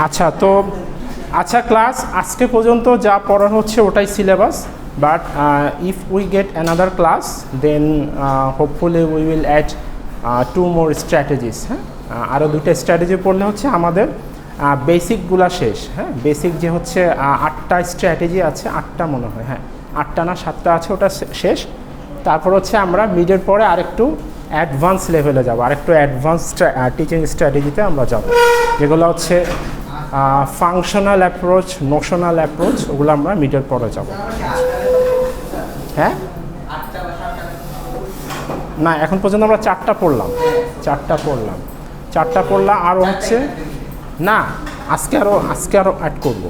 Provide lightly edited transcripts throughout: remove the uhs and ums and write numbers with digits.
আচ্ছা তো আচ্ছা ক্লাস আজকে পর্যন্ত যা পড়ানো হচ্ছে ওটাই syllabus, but if we get another class then hopefully we will add 2 more strategies. হ্যাঁ, আরও 2টা স্ট্র্যাটেজি পড়লে হচ্ছে আমাদের বেসিকগুলা শেষ। হ্যাঁ, বেসিক যে হচ্ছে 8টা স্ট্র্যাটেজি আছে, 8টা মনে হয়, হ্যাঁ 8টা না 7টা আছে, ওটা শেষ। তারপর হচ্ছে আমরা মিডের পরে আরেকটু অ্যাডভান্স লেভেলে যাব, আরেকটু অ্যাডভান্স টিচিং স্ট্র্যাটেজিতে আমরা যাব, যেগুলো হচ্ছে ফাংশনাল অ্যাপ্রোচ, নোশনাল অ্যাপ্রোচ, ওগুলো আমরা মিডের পরে যাব। হ্যাঁ না, এখন পর্যন্ত আমরা 4টা পড়লাম, 4টা পড়লাম, আরও হচ্ছে না আজকে আরও অ্যাড করব।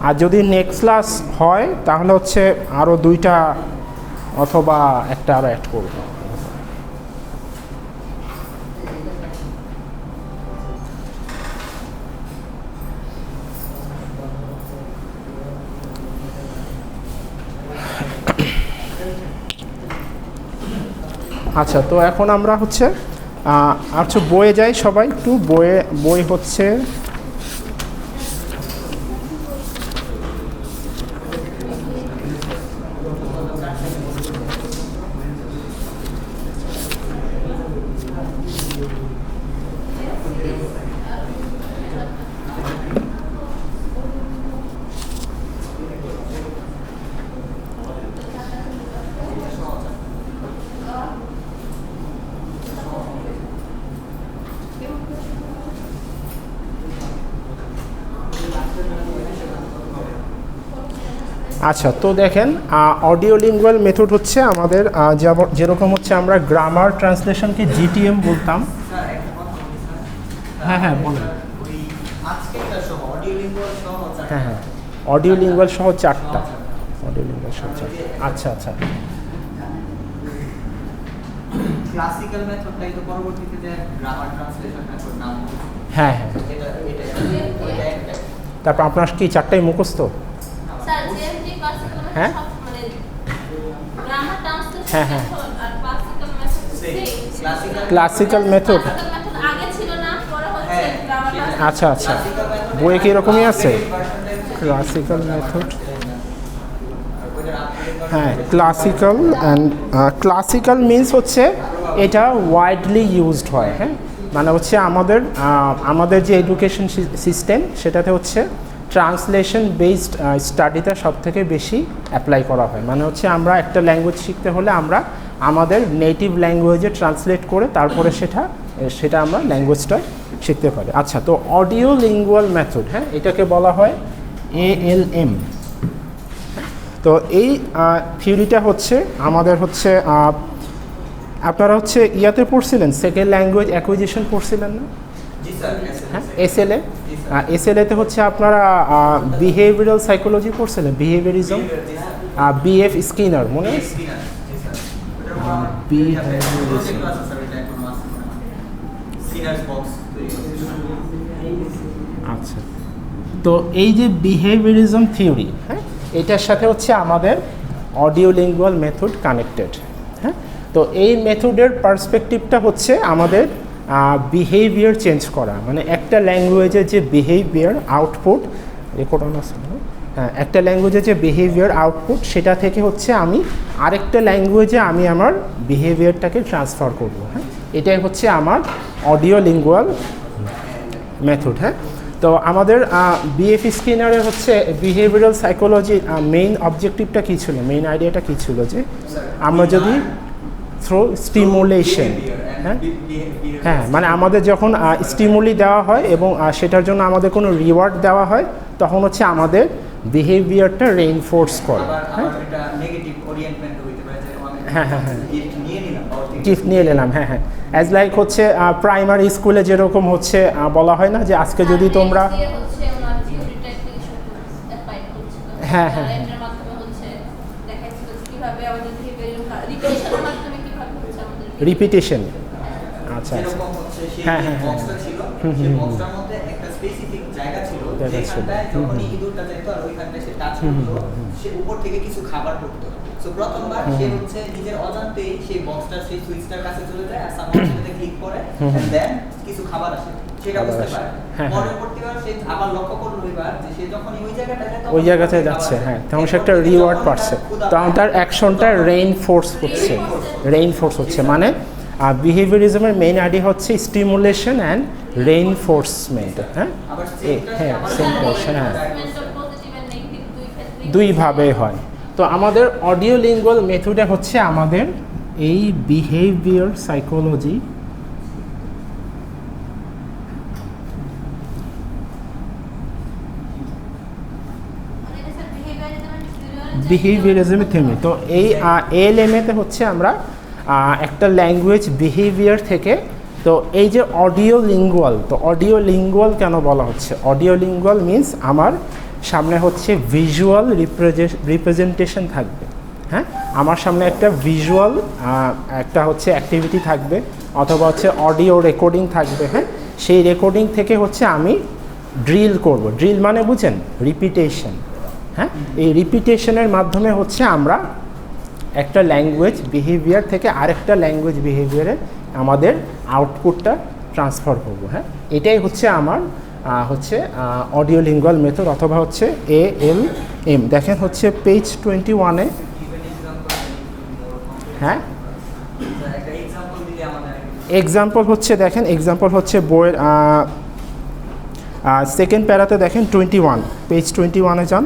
আর যদি নেক্সট ক্লাস হয় তাহলে হচ্ছে আরও 2টা অথবা একটা আরও অ্যাড করব। আচ্ছা তো এখন আমরা হচ্ছে আচ্ছা বইয়ে যাই সবাই একটু, বই হচ্ছে আচ্ছা তো দেখেন অডিও লিঙ্গুয়াল মেথড হচ্ছে আমাদের যেরকম হচ্ছে আমরা গ্রামার ট্রান্সলেশনকে জিটিএম বলতাম। হ্যাঁ হ্যাঁ বলেন। হ্যাঁ হ্যাঁ অডিও লিঙ্গুয়াল সহ 4টা, অডিও লিঙ্গুয়াল সহ 4টা। আচ্ছা আচ্ছা ক্লাসিক্যাল মেথডটাই তো পরবর্তীতে যে গ্রামার ট্রান্সলেশন মেথড নাম। হ্যাঁ হ্যাঁ তারপর আপনার কি 4টাই মুখস্থ? হ্যাঁ হ্যাঁ হ্যাঁ ক্লাসিক্যাল মেথড। আচ্ছা আচ্ছা বইয়ে কি এরকমই আছে ক্লাসিক্যাল মেথড? হ্যাঁ ক্লাসিক্যাল অ্যান্ড ক্লাসিক্যাল মিনস হচ্ছে এটা ওয়াইডলি ইউজড হয়। হ্যাঁ মানে হচ্ছে আমাদের যে এডুকেশন সিস্টেম সেটাতে হচ্ছে ট্রান্সলেশন বেসড স্টাডিটা সবথেকে বেশি অ্যাপ্লাই করা হয়। মানে হচ্ছে আমরা একটা ল্যাঙ্গুয়েজ শিখতে হলে আমরা আমাদের নেটিভ ল্যাঙ্গুয়েজে ট্রান্সলেট করে তারপরে সেটা আমরা ল্যাঙ্গুয়েজটা শিখতে পারি। আচ্ছা তো অডিও লিঙ্গুয়াল মেথড, হ্যাঁ এটাকে বলা হয় ALM। তো এই থিওরিটা হচ্ছে আমাদের হচ্ছে আপনারা হচ্ছে ইয়াতে পড়ছিলেন, সেকেন্ড ল্যাঙ্গুয়েজ অ্যাকুইজিশন পড়ছিলেন না? হ্যাঁ এসএলএতে হচ্ছে আপনারা বিহেভিয়ারাল সাইকোলজি পড়ছিলেন, বিহেভিয়ারিজম, BF স্কিনার মনে আছে? আচ্ছা তো এই যে বিহেভিয়ারিজম থিওরি, হ্যাঁ এটার সাথে হচ্ছে আমাদের অডিও লিঙ্গুয়াল মেথড কানেক্টেড। হ্যাঁ তো এই মেথডের পার্সপেক্টিভটা হচ্ছে আমাদের বিহেভিয়ার চেঞ্জ করা, মানে একটা ল্যাঙ্গুয়েজের যে বিহেভিয়ার আউটপুট রেকর্ড অন আছে, হ্যাঁ একটা ল্যাঙ্গুয়েজের যে বিহেভিয়ার আউটপুট সেটা থেকে হচ্ছে আমি আরেকটা ল্যাঙ্গুয়েজে আমি আমার বিহেভিয়ারটাকে ট্রান্সফার করব। হ্যাঁ এটাই হচ্ছে আমার অডিও লিঙ্গুয়াল মেথড। হ্যাঁ তো আমাদের BF স্কিনারের হচ্ছে বিহেভিয়ারাল সাইকোলজি মেইন অবজেক্টিভটা কী ছিল, মেইন আইডিয়াটা কী ছিল, যে আমরা যদি থ্রু স্টিমুলেশন, হ্যাঁ হ্যাঁ মানে আমাদের যখন স্টিমুলি দেওয়া হয় এবং সেটার জন্য আমাদের কোনো রিওয়ার্ড দেওয়া হয় তখন হচ্ছে আমাদের বিহেভিয়ারটা রেইনফোর্স করে। হ্যাঁ হ্যাঁ হ্যাঁ গিফট নিয়ে নিলাম, হ্যাঁ হ্যাঁ অ্যাজ লাইক হচ্ছে প্রাইমারি স্কুলে যেরকম হচ্ছে বলা হয় না যে আজকে যদি তোমরা হ্যাঁ হ্যাঁ রিপিটেশন। আচ্ছা আচ্ছা হ্যাঁ হ্যাঁ হ্যাঁ সো প্রথমবার সে হচ্ছে নিজের অজান্তেই সেই বক্সটা সেই সুইচটার কাছে চলে যায় আর সামনে সেটাতে ক্লিক করে এন্ড দেন কিছু খাবার আসে সেটা বুঝতে পারে। পরবর্তীবার সে আবার লক্ষ্য করলো এবার যে সে যখন ওই জায়গাতে যাচ্ছে, হ্যাঁ, তখন সে একটা রিওয়ার্ড পাচ্ছে, তখন তার অ্যাকশনটা রেইনফোর্স হচ্ছে মানে বিহেভিয়ারিজমের মেইন আইডিয়া হচ্ছে স্টিমুলেশন অ্যান্ড রেইনফোর্সমেন্ট। হ্যাঁ, হ্যাঁ, হ্যাঁ, দুইভাবে হয়। তো আমাদের অডিও লিঙ্গুয়াল মেথডে হচ্ছে আমাদের এই বিহেভিয়ার সাইকোলজি, বিহেভিয়ারিজমের থিওরি। তো এই এএলএমএতে হচ্ছে আমরা একটা ল্যাঙ্গুয়েজ বিহেভিয়ার থেকে, তো এই যে অডিও লিঙ্গুয়াল, তো অডিও লিঙ্গুয়াল কেন বলা হচ্ছে? অডিও লিঙ্গুয়াল মিন্স আমার সামনে হচ্ছে ভিজুয়াল রিপ্রেজেন্টেশন থাকবে। হ্যাঁ, আমার সামনে একটা ভিজুয়াল একটা হচ্ছে অ্যাক্টিভিটি থাকবে অথবা হচ্ছে অডিও রেকর্ডিং থাকবে। হ্যাঁ, সেই রেকর্ডিং থেকে হচ্ছে আমি ড্রিল করব। ড্রিল মানে বুঝেন, রিপিটেশন। হ্যাঁ, এই রিপিটেশনের মাধ্যমে হচ্ছে আমরা একটা ল্যাঙ্গুয়েজ বিহেভিয়ার থেকে আরেকটা ল্যাঙ্গুয়েজ বিহেভিয়ারে আমাদের আউটপুটটা ট্রান্সফার করব। হ্যাঁ, এটাই হচ্ছে আমার হচ্ছে অডিও লিঙ্গুয়াল মেথড অথবা হচ্ছে ALM। দেখেন হচ্ছে পেজ 21-এ। হ্যাঁ, এক্সাম্পল হচ্ছে দেখেন, এক্সাম্পল হচ্ছে বইয়ের সেকেন্ড প্যারাতে দেখেন 21, পেজ 21-এ যান।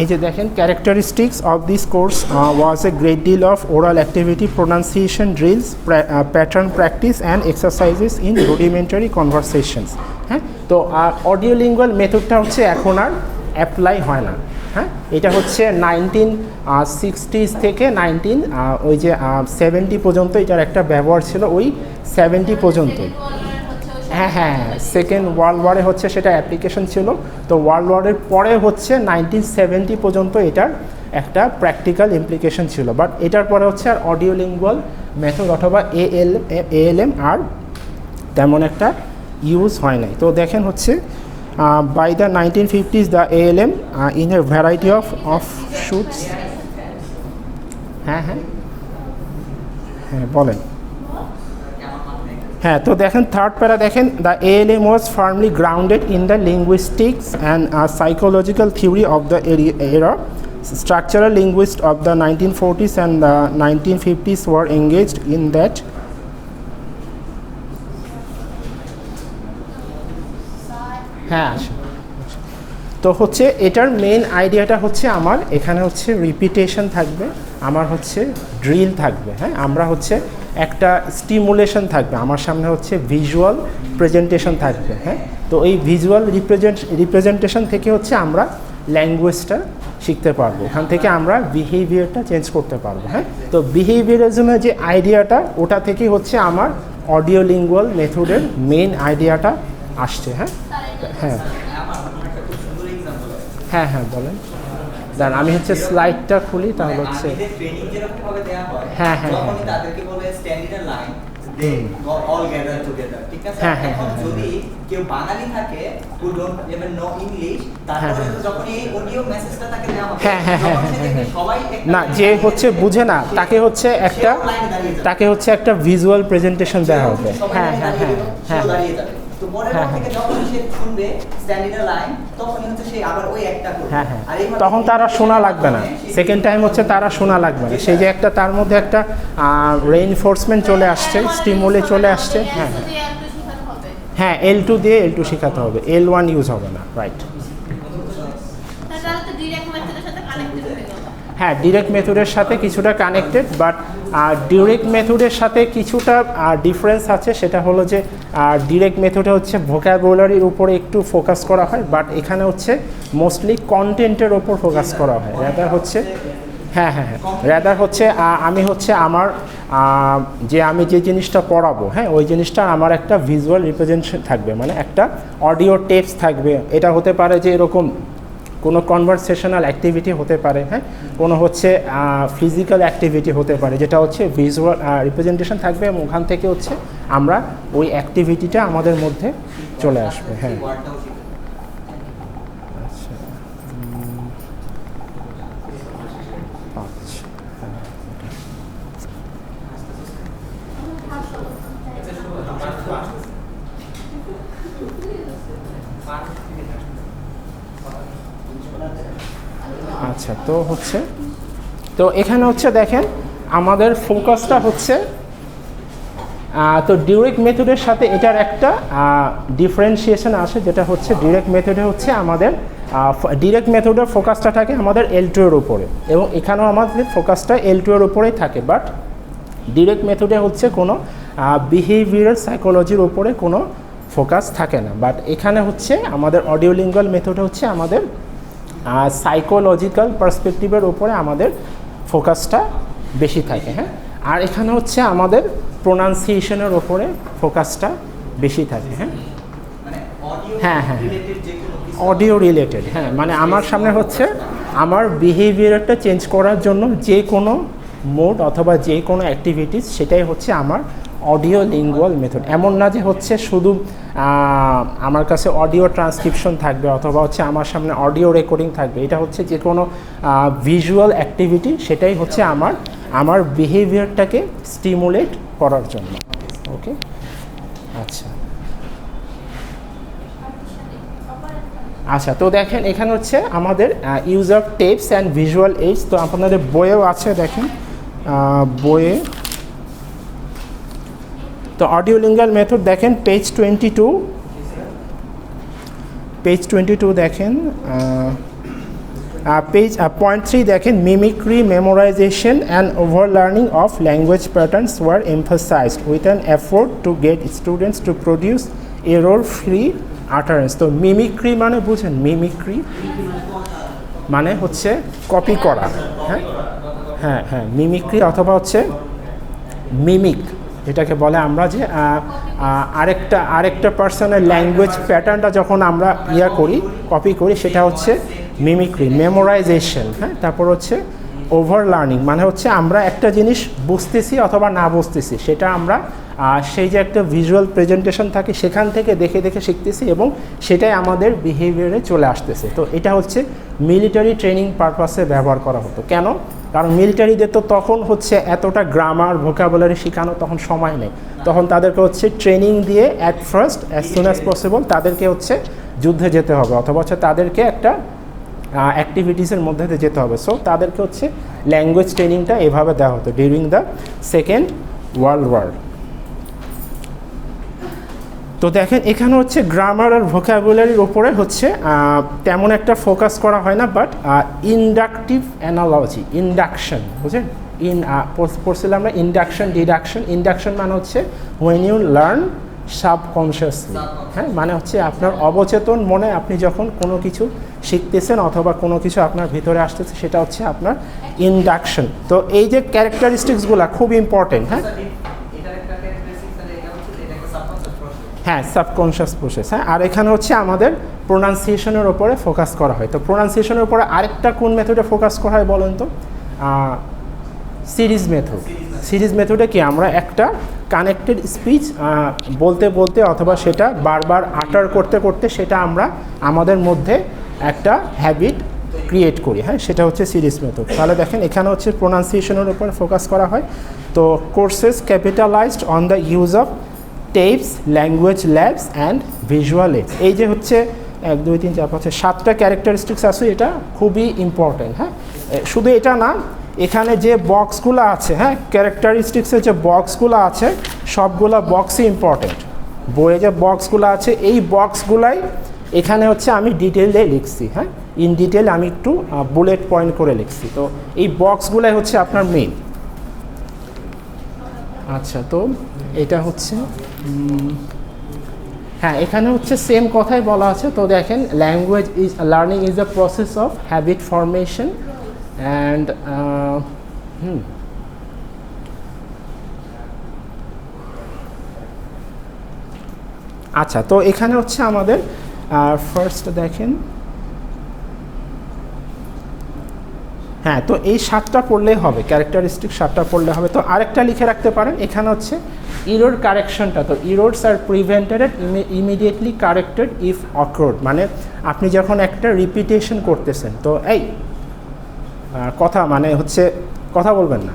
এই যে দেখেন, characteristics of this course was a great deal of oral activity, pronunciation drills, pattern practice and exercises in rudimentary conversations. হ্যাঁ, তো অডিও লিঙ্গুয়াল মেথডটা হচ্ছে এখন আর অ্যাপ্লাই হয় না। হ্যাঁ, এটা হচ্ছে 1960s থেকে ওই যে 70 পর্যন্ত এটার একটা ব্যবহার ছিল, ওই 70 পর্যন্তই। হ্যাঁ হ্যাঁ, সেকেন্ড ওয়ার্ল্ড ওয়ারে হচ্ছে সেটা অ্যাপ্লিকেশন ছিল। তো ওয়ার্ল্ড ওয়ারের পরে হচ্ছে 1970 পর্যন্ত এটার একটা প্র্যাকটিক্যাল ইমপ্লিকেশন ছিল, বাট এটার পরে হচ্ছে আর অডিও লিঙ্গুয়াল মেথড অথবা ALM আর তেমন একটা ইউজ হয় নাই। তো দেখেন হচ্ছে by the 1950s the ALM in a variety of shoots. হ্যাঁ হ্যাঁ হ্যাঁ, বলেন। হ্যাঁ, তো দেখেন থার্ড প্যারা দেখেন, the ALM was firmly grounded in the linguistics and psychological theory of the এরা। Structural linguists of the 1940s and the 1950s were engaged in that. হ্যাঁ, তো হচ্ছে এটার মেইন আইডিয়াটা হচ্ছে আমার এখানে হচ্ছে রিপিটেশন থাকবে, আমার হচ্ছে ড্রিল থাকবে। হ্যাঁ, আমরা হচ্ছে একটা স্টিমুলেশন থাকবে, আমার সামনে হচ্ছে ভিজুয়াল প্রেজেন্টেশন থাকবে। হ্যাঁ, তো এই ভিজুয়াল রিপ্রেজেন্টেশন থেকে হচ্ছে আমরা ল্যাঙ্গুয়েজটা শিখতে পারবো, এখান থেকে আমরা বিহেভিয়ারটা চেঞ্জ করতে পারবো। হ্যাঁ, তো বিহেভিয়ারিজমের যে আইডিয়াটা ওটা থেকে হচ্ছে আমার অডিও লিঙ্গুয়াল মেথডের মেইন আইডিয়াটা আসছে। হ্যাঁ হ্যাঁ হ্যাঁ হ্যাঁ, বলেন। দাঁড়ান, আমি হচ্ছে স্লাইডটা খুলি, তাহলে হচ্ছে ট্রেনিং যেরকম ভাবে দেয়া হয়, হ্যাঁ হ্যাঁ হ্যাঁ, তখনই তাদেরকে বলে stand in a line, they all gather together. ঠিক আছে, এখন যদি কেউ বাঙালি থাকে who don't even know English, তারপরে যখন এই অডিও মেসেজটা তাকে দেওয়া হবে, হ্যাঁ হ্যাঁ হ্যাঁ হ্যাঁ, সবাই না যে হচ্ছে বুঝে না, তাকে হচ্ছে একটা ভিজুয়াল প্রেজেন্টেশন দেওয়া হবে। হ্যাঁ হ্যাঁ হ্যাঁ হ্যাঁ, তো পরবর্তীতে যখন সে শুনবে স্ট্যান্ড ইন আ লাইন, তখন হচ্ছে সে আবার ওই একটা করবে। হ্যাঁ হ্যাঁ, তখন তারা শোনা লাগবে না, সেকেন্ড টাইম হচ্ছে তারা শোনা লাগবে না, সেই যে একটা তার মধ্যে একটা রেইনফোর্সমেন্ট চলে আসছে, স্টিমুলে চলে আসছে। হ্যাঁ হ্যাঁ, L2 দিয়ে L2 শেখাতে হবে, L1 ইউজ হবে না। রাইট, হ্যাঁ, ডিরেক্ট মেথডের সাথে কিছুটা কানেক্টেড, বাট ডিরেক্ট মেথডের সাথে কিছুটা ডিফারেন্স আছে। সেটা হলো যে ডিরেক্ট মেথডে হচ্ছে ভোকাবুলারির উপরে একটু ফোকাস করা হয়, বাট এখানে হচ্ছে মোস্টলি কন্টেন্টের ওপর ফোকাস করা হয়। র্যাদার হচ্ছে হ্যাঁ হ্যাঁ হ্যাঁ, র্যাদার হচ্ছে আমি হচ্ছে আমার আমি যে জিনিসটা পড়াবো, হ্যাঁ, ওই জিনিসটা আমার একটা ভিজুয়াল রিপ্রেজেন্টেশন থাকবে, মানে একটা অডিও টেপস থাকবে। এটা হতে পারে যে এরকম কোনো কনভারসেশনাল অ্যাক্টিভিটি হতে পারে, হ্যাঁ, কোনো হচ্ছে ফিজিক্যাল অ্যাক্টিভিটি হতে পারে, যেটা হচ্ছে ভিজুয়াল রিপ্রেজেন্টেশন থাকবে এবং ওখান থেকে হচ্ছে আমরা ওই অ্যাক্টিভিটিটা আমাদের মধ্যে চলে আসবে। হ্যাঁ, আচ্ছা, আচ্ছা, তো হচ্ছে তো এখানে হচ্ছে দেখেন আমাদের ফোকাসটা হচ্ছে তো ডিরেক্ট মেথডের সাথে এটার একটা ডিফারেন্সিয়েশন আসে, যেটা হচ্ছে ডিরেক্ট মেথডে হচ্ছে আমাদের ডিরেক্ট মেথডের ফোকাসটা থাকে আমাদের L2 এর উপরে, এবং এখানেও আমাদের ফোকাসটা L2 এর উপরেই থাকে। বাট ডিরেক্ট মেথডে হচ্ছে কোনো বিহেভিয়ারাল সাইকোলজির উপরে কোনো ফোকাস থাকে না। বাট এখানে হচ্ছে আমাদের অডিওলিঙ্গুয়াল মেথডে হচ্ছে আমাদের সাইকোলজিক্যাল পার্সপেক্টিভের উপরে আমাদের ফোকাসটা বেশি থাকে। হ্যাঁ, আর এখানে হচ্ছে আমাদের প্রোনাউন্সিয়েশনের উপরে ফোকাসটা বেশি থাকে। হ্যাঁ, হ্যাঁ, হ্যাঁ, অডিও রিলেটেড। হ্যাঁ, মানে আমার সামনে হচ্ছে আমার বিহেভিয়ারটা চেঞ্জ করার জন্য যে কোনো মোড অথবা যে কোনো অ্যাক্টিভিটিস, সেটাই হচ্ছে আমার অডিও লিঙ্গুয়াল মেথড। এমন না যে হচ্ছে শুধু আমার কাছে অডিও ট্রান্সক্রিপশন থাকবে অথবা হচ্ছে আমার সামনে অডিও রেকর্ডিং থাকবে। এটা হচ্ছে যে কোনো ভিজুয়াল অ্যাক্টিভিটি, সেটাই হচ্ছে আমার বিহেভিয়ারটাকে স্টিমুলেট করার জন্য। ওকে, আচ্ছা, আচ্ছা, তো দেখেন এখানে হচ্ছে আমাদের use of tapes and visual AIDS. তো আপনাদের বইয়েও আছে, দেখেন বইয়ে তো অডিওলিঙ্গুয়াল মেথড দেখেন পেজ 22 দেখেন পেজ পয়েন্ট 3 দেখেন mimicry, memorization and over learning of language patterns were emphasized with an effort to get students to produce error free utterance. তো মিমিক্রি মানে বুঝেন, মিমিক্রি মানে হচ্ছে কপি করা। হ্যাঁ, হ্যাঁ, হ্যাঁ, মিমিক্রি অথবা হচ্ছে মিমিক, এটাকে বলে আমরা যে আরেকটা পার্সনের ল্যাঙ্গুয়েজ প্যাটার্নটা যখন আমরা কপি করি, সেটা হচ্ছে মিমিক্রি। মেমোরাইজেশন, হ্যাঁ, তারপর হচ্ছে ওভার লার্নিং, মানে হচ্ছে আমরা একটা জিনিস বুঝতেছি অথবা না বুঝতেছি, সেটা আমরা সেই যে একটা ভিজুয়াল প্রেজেন্টেশন থাকে সেখান থেকে দেখে দেখে শিখতেছি এবং সেটাই আমাদের বিহেভিয়ারে চলে আসতেছে। তো এটা হচ্ছে মিলিটারি ট্রেনিং পারপাসে ব্যবহার করা হতো। কেন? কারণ মিলিটারিদের তো তখন হচ্ছে এতটা গ্রামার ভোকাবুলারি শেখানো তখন সময় নেই, তখন তাদেরকে হচ্ছে ট্রেনিং দিয়ে অ্যাজ সুন অ্যাজ পসিবল তাদেরকে হচ্ছে যুদ্ধে যেতে হবে অথবা হচ্ছে তাদেরকে একটা অ্যাক্টিভিটিসের মধ্যে দিয়ে যেতে হবে। সো তাদেরকে হচ্ছে ল্যাঙ্গুয়েজ ট্রেনিংটা এভাবে দেওয়া হতো during the second world war. তো দেখেন এখানে হচ্ছে গ্রামার আর ভোকাবুলারির ওপরে হচ্ছে তেমন একটা ফোকাস করা হয় না, বাট ইন্ডাকটিভ অ্যানালজি, ইন্ডাকশন, বুঝলেন? পড়ছিলাম আমরা ইন্ডাকশন, ডিডাকশন। ইন্ডাকশন মানে হচ্ছে হোয়েন ইউ লার্ন সাবকনশিয়াসলি, হ্যাঁ, মানে হচ্ছে আপনার অবচেতন মনে আপনি যখন কোনো কিছু শিখতেছেন অথবা কোনো কিছু আপনার ভিতরে আসতেছে, সেটা হচ্ছে আপনার ইন্ডাকশন। তো এই যে ক্যারেক্টারিস্টিক্সগুলো খুব ইম্পর্টেন্ট। হ্যাঁ, হ্যাঁ, সাবকনশিয়াস প্রসেস। হ্যাঁ, আর এখানে হচ্ছে আমাদের প্রোনাউন্সিয়েশনের ওপরে ফোকাস করা হয়। তো প্রোনাউন্সিয়েশনের উপরে আরেকটা কোন মেথডে ফোকাস করা হয় বলেন তো? Series method. সিরিজ মেথডে কি আমরা একটা কানেক্টেড স্পিচ বলতে বলতে অথবা সেটা বারবার আটার করতে করতে সেটা আমরা আমাদের মধ্যে একটা হ্যাবিট ক্রিয়েট করি। হ্যাঁ, সেটা হচ্ছে সিরিজ মেথড। তাহলে দেখেন এখানে হচ্ছে প্রোনাউন্সিয়েশনের উপর ফোকাস করা হয়। তো courses capitalised on the use of tapes, language labs and visual AIDS. এই যে হচ্ছে 1 2 3 4 5 7টা ক্যারেক্টারিস্টিক্স আছে, এটা খুবই ইম্পর্টেন্ট। হ্যাঁ, শুধু এটা না, এখানে যে বক্সগুলো আছে, হ্যাঁ, ক্যারেক্টারিস্টিক্সের যে বক্সগুলো আছে সবগুলো বক্সই ইম্পর্টেন্ট। বইয়ে যে বক্সগুলো আছে এই বক্সগুলাই এখানে হচ্ছে আমি ডিটেইলে লিখছি। হ্যাঁ, ইন ডিটেল আমি একটু বুলেট পয়েন্ট করে লিখছি। তো এই বক্সগুলাই হচ্ছে আপনার মেইন। আচ্ছা, তো এটা হচ্ছে হ্যাঁ, এখানে হচ্ছে সেম কথাই বলা আছে। তো দেখেন language is learning is the process of habit formation and আচ্ছা, তো এখানে হচ্ছে আমাদের ফার্স্ট দেখেন হ্যাঁ, তো এই 7টা পড়লেই হবে, ক্যারেক্টারিস্টিক 7টা পড়লে হবে। তো আরেকটা লিখে রাখতে পারেন এখানে হচ্ছে ইরোর কারেকশনটা। তো errors are prevented immediately corrected if occurred, মানে আপনি যখন একটা রিপিটেশন করতেছেন, তো এই কথা মানে হচ্ছে কথা বলবেন না,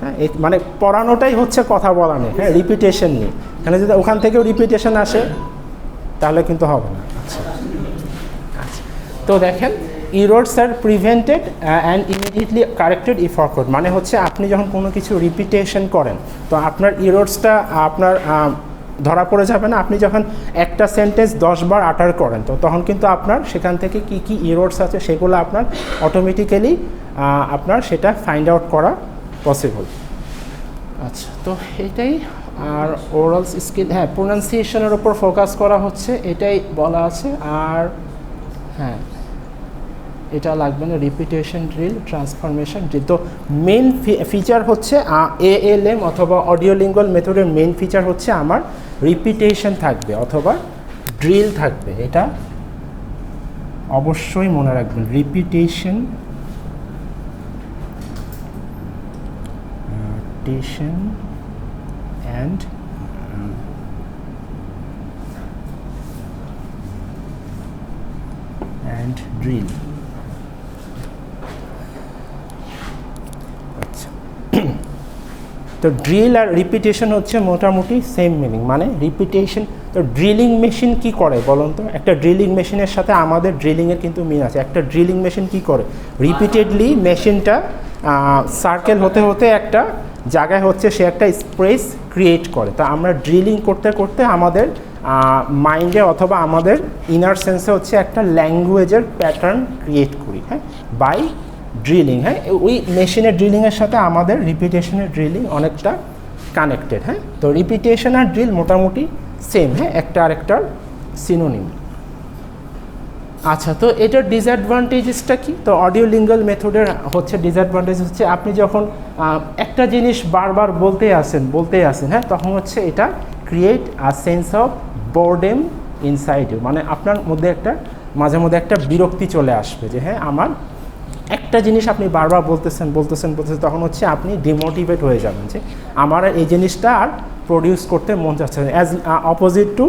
হ্যাঁ, মানে পড়ানোটাই হচ্ছে কথা বলা নেই, হ্যাঁ, রিপিটেশন নেই। এখানে যদি ওখান থেকেও রিপিটেশন আসে তাহলে কিন্তু হবে না। আচ্ছা, তো দেখেন errors are prevented and immediately corrected if occurred, মানে হচ্ছে আপনি যখন কোনো কিছু রিপিটেশন করেন তো আপনার ইরোরসটা আপনার ধরা পড়ে যাবে না। আপনি যখন একটা সেন্টেন্স 10 বার আটার করেন তো তখন কিন্তু আপনার সেখান থেকে কি কি ইরোরস আছে সেগুলো আপনার অটোমেটিক্যালি আপনার সেটা ফাইন্ড আউট করা পসিবল। আচ্ছা, তো এটাই। আর ওরাল স্কিল, হ্যাঁ, প্রোনাউন্সিয়েশনের ওপর ফোকাস করা হচ্ছে, এটাই বলা আছে। আর হ্যাঁ, এটা লাগবে না, রিপিটেশন ড্রিল, ট্রান্সফরমেশন ড্রিল। তো মেন ফিচার হচ্ছে ALM অথবা অডিও লিঙ্গুয়াল মেথডের মেন ফিচার হচ্ছে আমার রিপিটেশন থাকবে অথবা ড্রিল থাকবে, এটা অবশ্যই মনে রাখবেন। Repetition and drill. তো ড্রিল আর রিপিটেশন হচ্ছে মোটামুটি সেম মিনিং, মানে রিপিটেশন। তো ড্রিলিং মেশিন কি করে বলুন তো? একটা ড্রিলিং মেশিনের সাথে আমাদের ড্রিলিংয়ের কিন্তু মিল আছে। একটা ড্রিলিং মেশিন কি করে? রিপিটেডলি মেশিনটা সার্কেল হতে হতে একটা জায়গায় হচ্ছে সে একটা স্পেস ক্রিয়েট করে। তো আমরা ড্রিলিং করতে করতে আমাদের মাইন্ডে অথবা আমাদের ইনার সেন্সে হচ্ছে একটা ল্যাঙ্গুয়েজের প্যাটার্ন ক্রিয়েট করি, হ্যাঁ, বাই ড্রিলিং। হ্যাঁ, ওই মেশিনের ড্রিলিংয়ের সাথে আমাদের রিপিটেশনের ড্রিলিং অনেকটা কানেক্টেড। হ্যাঁ, তো রিপিটেশন আর ড্রিল মোটামুটি সেম, হ্যাঁ, একটা আরেকটার সিনোনিম। আচ্ছা, তো এটার ডিসঅ্যাডভান্টেজেসটা কি? তো অডিও লিঙ্গুয়াল মেথডের হচ্ছে ডিসঅ্যাডভান্টেজ হচ্ছে আপনি যখন একটা জিনিস বারবার বলতেই আসেন, হ্যাঁ, তখন হচ্ছে এটা create a sense of boredom inside you, মানে আপনার মধ্যে একটা মাঝে মধ্যে একটা বিরক্তি চলে আসবে যে হ্যাঁ, আমার একটা জিনিস আপনি বারবার বলতেছেন, তখন হচ্ছে আপনি ডিমোটিভেট হয়ে যাবেন যে আমার এই জিনিসটা আর প্রডিউস করতে মন চাচ্ছে না। As opposite to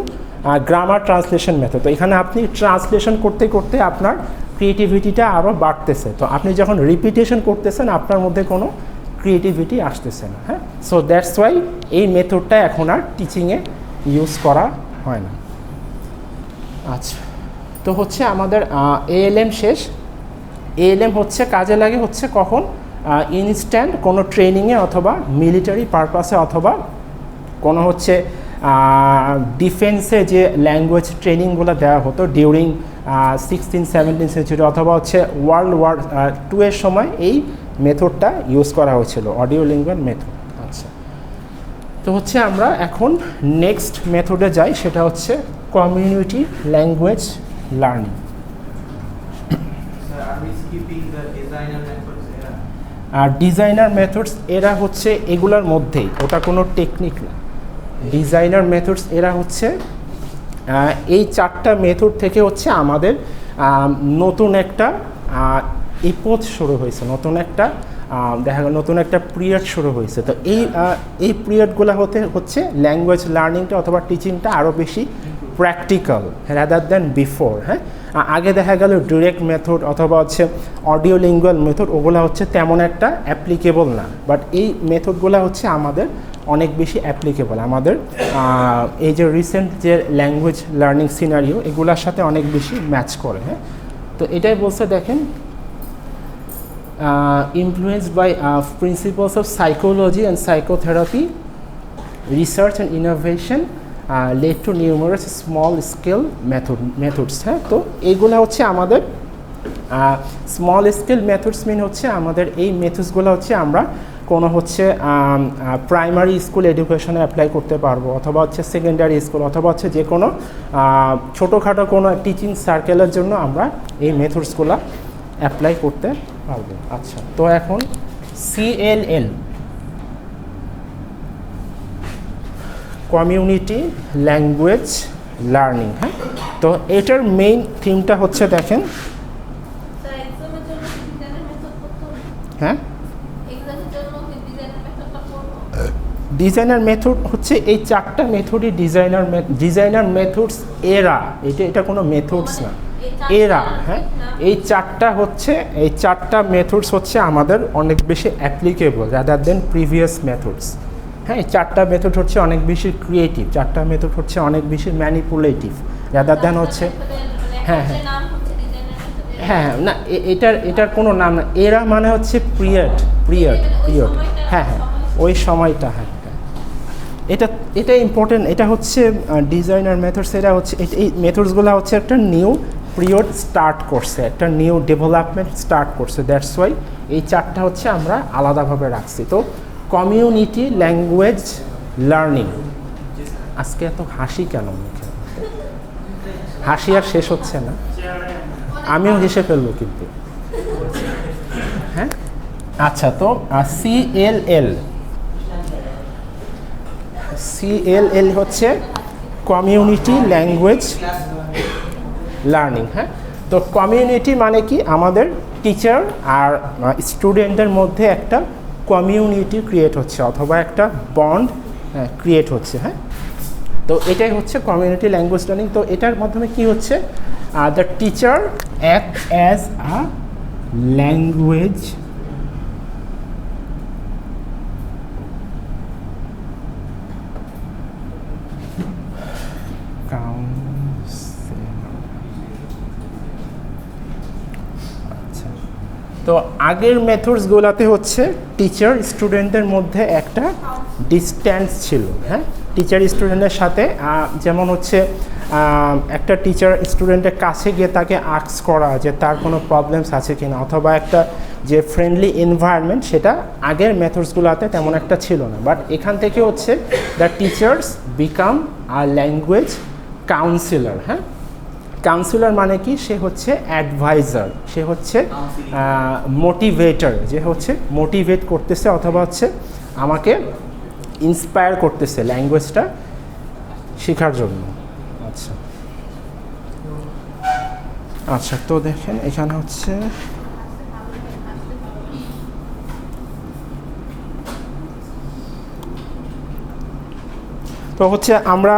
grammar translation method. তো এখানে আপনি ট্রান্সলেশন করতে করতে আপনার ক্রিয়েটিভিটিটা আরও বাড়তেছে। তো আপনি যখন রিপিটেশন করতেছেন আপনার মধ্যে কোনো ক্রিয়েটিভিটি আসতেছে না। হ্যাঁ, সো দ্যাটস ওয়াই এই মেথডটা এখন আর টিচিংয়ে ইউজ করা হয় না। আচ্ছা, তো হচ্ছে আমাদের ALM শেষ। ALM হচ্ছে কাজে লাগে হচ্ছে কখন? ইনস্ট্যান্ট কোনো ট্রেনিংয়ে অথবা মিলিটারি পারপাসে অথবা কোনো হচ্ছে ডিফেন্সে যে ল্যাঙ্গুয়েজ ট্রেনিংগুলো দেওয়া হতো ডিউরিং 16-17 সেঞ্চুরি অথবা হচ্ছে ওয়ার্ল্ড ওয়ার II এর সময় এই মেথডটা ইউজ করা হয়েছিল, অডিও লিঙ্গুয়াল মেথড। আচ্ছা, তো হচ্ছে আমরা এখন নেক্সট মেথডে যাই, সেটা হচ্ছে কমিউনিটি ল্যাঙ্গুয়েজ লার্নিং। আর ডিজাইনার মেথডস এরা হচ্ছে এগুলোর মধ্যেই, ওটা কোনো টেকনিক না। ডিজাইনার মেথডস এরা হচ্ছে এই 4টা মেথড থেকে হচ্ছে আমাদের নতুন একটা এপোথ শুরু হয়েছে, নতুন একটা দেখা গেল নতুন একটা পিরিয়ড শুরু হয়েছে। তো এই পিরিয়ডগুলো হচ্ছে ল্যাঙ্গুয়েজ লার্নিংটা অথবা টিচিংটা আরও বেশি প্র্যাকটিক্যাল রাদার দ্যান বিফোর। হ্যাঁ, আগে দেখা গেল ডিরেক্ট মেথড অথবা হচ্ছে অডিও লিঙ্গুয়াল মেথড, ওগুলো হচ্ছে তেমন একটা অ্যাপ্লিকেবল না। বাট এই মেথডগুলো হচ্ছে আমাদের অনেক বেশি অ্যাপ্লিকেবল, আমাদের এই যে রিসেন্ট যে ল্যাঙ্গুয়েজ লার্নিং সিনারিও এগুলোর সাথে অনেক বেশি ম্যাচ করে। হ্যাঁ, তো এটাই বলছে, দেখেন, influenced by principles of psychology and psychotherapy, research and innovation led to numerous small scale methods. হ্যাঁ, তো এইগুলো হচ্ছে আমাদের স্মল স্কেল মেথডস মিন হচ্ছে আমাদের এই মেথডসগুলো হচ্ছে আমরা কোনো হচ্ছে প্রাইমারি স্কুল এডুকেশনে অ্যাপ্লাই করতে পারবো অথবা হচ্ছে সেকেন্ডারি স্কুল অথবা হচ্ছে যে কোনো ছোটোখাটো কোনো টিচিং সার্কেলের জন্য আমরা এই মেথডসগুলো অ্যাপ্লাই করতে পারবো। আচ্ছা, তো এখন CLL, কমিউনিটি ল্যাঙ্গুয়েজ লার্নিং। হ্যাঁ, তো এটার মেইন থিমটা হচ্ছে, দেখেন, ডিজাইনার মেথড হচ্ছে এই চারটা মেথডই ডিজাইনার মেথডস এরা, এটা কোনো মেথডস না, এরা। হ্যাঁ, এই চারটা মেথডস হচ্ছে আমাদের অনেক বেশি applicable rather than previous methods. হ্যাঁ, এই চারটা মেথড হচ্ছে অনেক বেশি ক্রিয়েটিভ, চারটা মেথড হচ্ছে অনেক বেশি ম্যানিপুলেটিভ রাদার দেন হচ্ছে হ্যাঁ হ্যাঁ হ্যাঁ না, এটার কোনো নাম না। এরা মানে হচ্ছে পিরিয়ড। হ্যাঁ হ্যাঁ, ওই সময়টা। হ্যাঁ হ্যাঁ, এটা ইম্পর্টেন্ট। এটা হচ্ছে ডিজাইনার মেথডস, এটা হচ্ছে এই মেথডসগুলো হচ্ছে একটা নিউ পিরিয়ড স্টার্ট করছে, একটা নিউ ডেভেলপমেন্ট স্টার্ট করছে, দ্যাটস ওয়াই এই চারটা হচ্ছে আমরা আলাদাভাবে রাখছি। তো কমিউনিটি ল্যাঙ্গুয়েজ লার্নিং। আজকে এত হাসি কেন মুখে? হাসি আর শেষ হচ্ছে না, আমিও হেসে ফেলবো কিন্তু। হ্যাঁ, আচ্ছা, তো CLL হচ্ছে কমিউনিটি ল্যাঙ্গুয়েজ লার্নিং। হ্যাঁ, তো কমিউনিটি মানে কি? আমাদের টিচার আর স্টুডেন্টদের মধ্যে একটা কমিউনিটি ক্রিয়েট হচ্ছে অথবা একটা বন্ড ক্রিয়েট হচ্ছে। হ্যাঁ, তো এটাই হচ্ছে কমিউনিটি ল্যাঙ্গুয়েজ লার্নিং। তো এটার মাধ্যমে কি হচ্ছে? The teacher act as a language তো আগের মেথডসগুলোতে হচ্ছে টিচার স্টুডেন্টদের মধ্যে একটা ডিস্ট্যান্স ছিল। হ্যাঁ, টিচার স্টুডেন্টের সাথে যেমন হচ্ছে একটা টিচার স্টুডেন্টের কাছে গিয়ে তাকে আস্ক করা যে তার কোনো প্রবলেমস আছে কিনা, অথবা একটা যে ফ্রেন্ডলি এনভায়রনমেন্ট, সেটা আগের মেথডসগুলোতে তেমন একটা ছিল না। বাট এখান থেকে হচ্ছে the teachers become a language councillor. হ্যাঁ, কাউন্সিলর মানে কি? সে হচ্ছে অ্যাডভাইজার, সে হচ্ছে মোটিভেটর, যে হচ্ছে মোটিভেট করতেছে অথবা হচ্ছে আমাকে ইন্সপায়ার করতেছে ল্যাঙ্গুয়েজটা শেখার জন্য। আচ্ছা আচ্ছা, তো দেখেন এখানে হচ্ছে তো হচ্ছে আমরা